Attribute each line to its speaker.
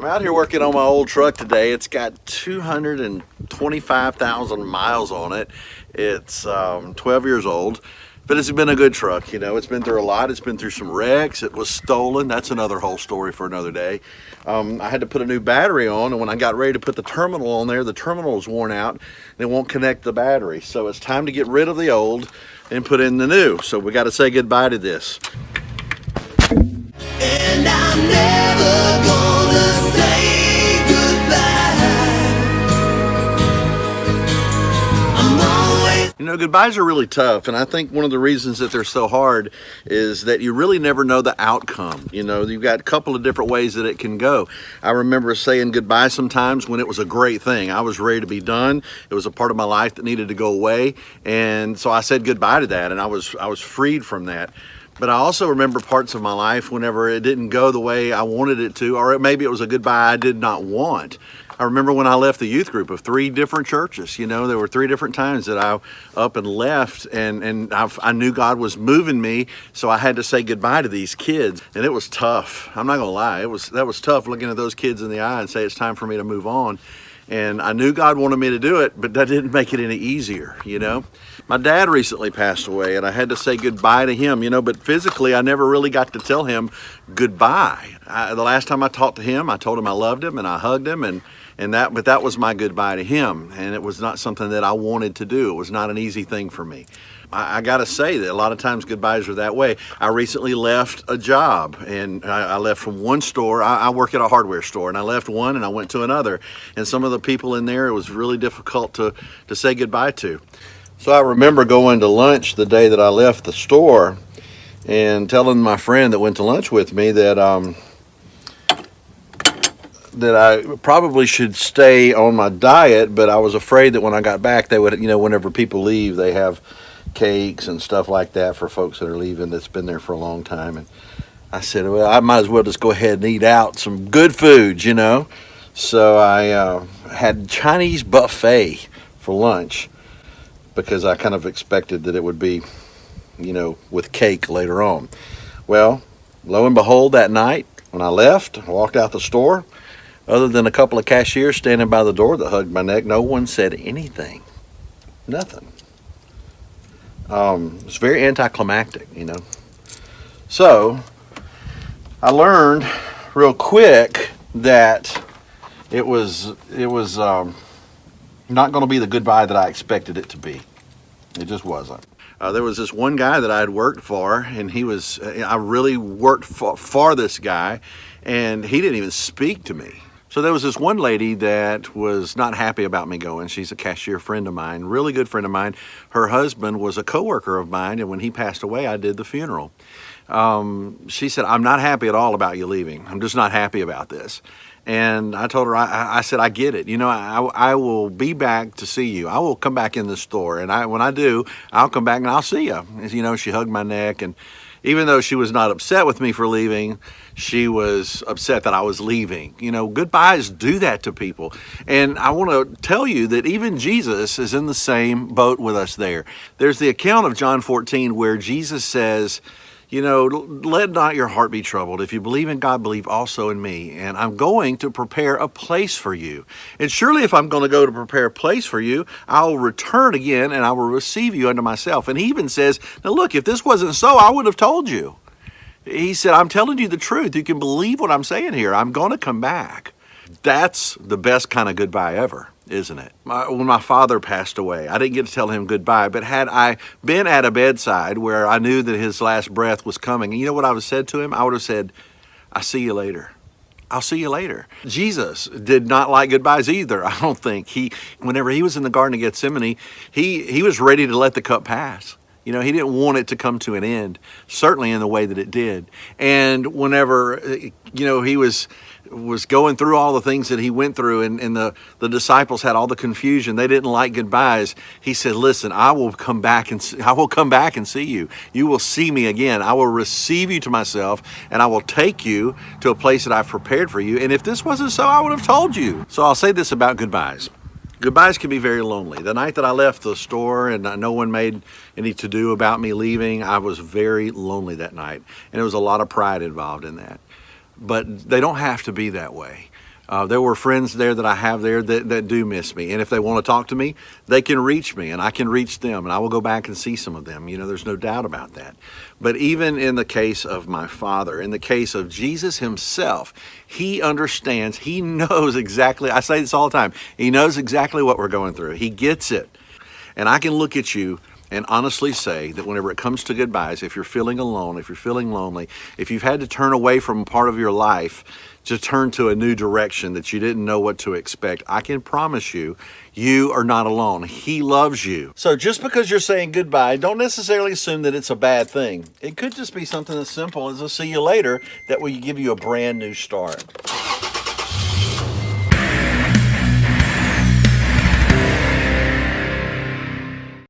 Speaker 1: I'm out here working on my old truck today. It's got 225,000 miles on it. It's 12 years old, but it's been a good truck. You know, it's been through a lot. It's been through some wrecks. It was stolen. That's another whole story for another day. I had to put a new battery on, and when I got ready to put the terminal on there, the terminal is worn out and it won't connect the battery. So it's time to get rid of the old and put in the new. So we got to say goodbye to this.
Speaker 2: And I'm never gonna say goodbye. I'm always...
Speaker 1: You know, goodbyes are really tough, and I think one of the reasons that they're so hard is that you really never know the outcome. You know, you've got a couple of different ways that it can go. I remember saying goodbye sometimes when it was a great thing. I was ready to be done. It was a part of my life that needed to go away, and so I said goodbye to that, and I was freed from that. But I also remember parts of my life whenever it didn't go the way I wanted it to, or maybe it was a goodbye I did not want. I remember when I left the youth group of 3 different churches. You know, there were 3 different times that I up and left, and I knew God was moving me, so I had to say goodbye to these kids, and it was tough. I'm not gonna lie, that was tough looking at those kids in the eye and say it's time for me to move on. And I knew God wanted me to do it, but that didn't make it any easier, you know. My dad recently passed away, and I had to say goodbye to him, you know, but physically I never really got to tell him goodbye. The last time I talked to him, I told him I loved him and I hugged him, but that was my goodbye to him, and it was not something that I wanted to do. It was not an easy thing for me. I got to say that a lot of times goodbyes are that way. I recently left a job, and I left from one store. I work at a hardware store, and I left one and I went to another. And some of the people in there, it was really difficult to say goodbye to. So I remember going to lunch the day that I left the store and telling my friend that went to lunch with me that I probably should stay on my diet, but I was afraid that when I got back, they would, you know, whenever people leave, they have cakes and stuff like that for folks that are leaving that's been there for a long time. And I said, well, I might as well just go ahead and eat out some good food, you know. So I had Chinese buffet for lunch because I kind of expected that it would be, you know, with cake later on. Well, lo and behold, that night when I left, I walked out the store, other than a couple of cashiers standing by the door that hugged my neck, no one said anything. Nothing. It's very anticlimactic, you know. So I learned real quick that it was not going to be the goodbye that I expected it to be. It just wasn't. There was this one guy that I had worked for, and I really worked for this guy, and he didn't even speak to me. So there was this one lady that was not happy about me going. She's a cashier friend of mine, really good friend of mine. Her husband was a coworker of mine, and when he passed away, I did the funeral. She said, I'm not happy at all about you leaving. I'm just not happy about this. And I told her, I said, I get it. You know, I will be back to see you. I will come back in the store, and when I do, I'll come back and I'll see you. You know, she hugged my neck, and even though she was not upset with me for leaving, she was upset that I was leaving. You know, goodbyes do that to people. And I want to tell you that even Jesus is in the same boat with us there. There's the account of John 14 where Jesus says, you know, let not your heart be troubled. If you believe in God, believe also in me. And I'm going to prepare a place for you. And surely if I'm going to go to prepare a place for you, I'll return again and I will receive you unto myself. And he even says, now look, if this wasn't so, I would have told you. He said, I'm telling you the truth. You can believe what I'm saying here. I'm going to come back. That's the best kind of goodbye ever, isn't it? When my father passed away, I didn't get to tell him goodbye, but had I been at a bedside where I knew that his last breath was coming, you know what I would have said to him? I would have said, I'll see you later. I'll see you later. Jesus did not like goodbyes either, I don't think. Whenever he was in the Garden of Gethsemane, he was ready to let the cup pass. You know, he didn't want it to come to an end, certainly in the way that it did. And whenever, you know, he was going through all the things that he went through, and the disciples had all the confusion. They didn't like goodbyes. He said, listen, I will come back and see you. You will see me again. I will receive you to myself, and I will take you to a place that I've prepared for you. And if this wasn't so, I would have told you. So I'll say this about goodbyes. Goodbyes can be very lonely. The night that I left the store and no one made any to-do about me leaving, I was very lonely that night. And there was a lot of pride involved in that. But they don't have to be that way. There were friends there that I have there that do miss me. And if they want to talk to me, they can reach me and I can reach them. And I will go back and see some of them. You know, there's no doubt about that. But even in the case of my father, in the case of Jesus himself, he understands, he knows exactly, I say this all the time, he knows exactly what we're going through. He gets it. And I can look at you and honestly say that whenever it comes to goodbyes, if you're feeling alone, if you're feeling lonely, if you've had to turn away from part of your life to turn to a new direction that you didn't know what to expect, I can promise you, you are not alone. He loves you. So just because you're saying goodbye, don't necessarily assume that it's a bad thing. It could just be something as simple as a see you later that will give you a brand new start.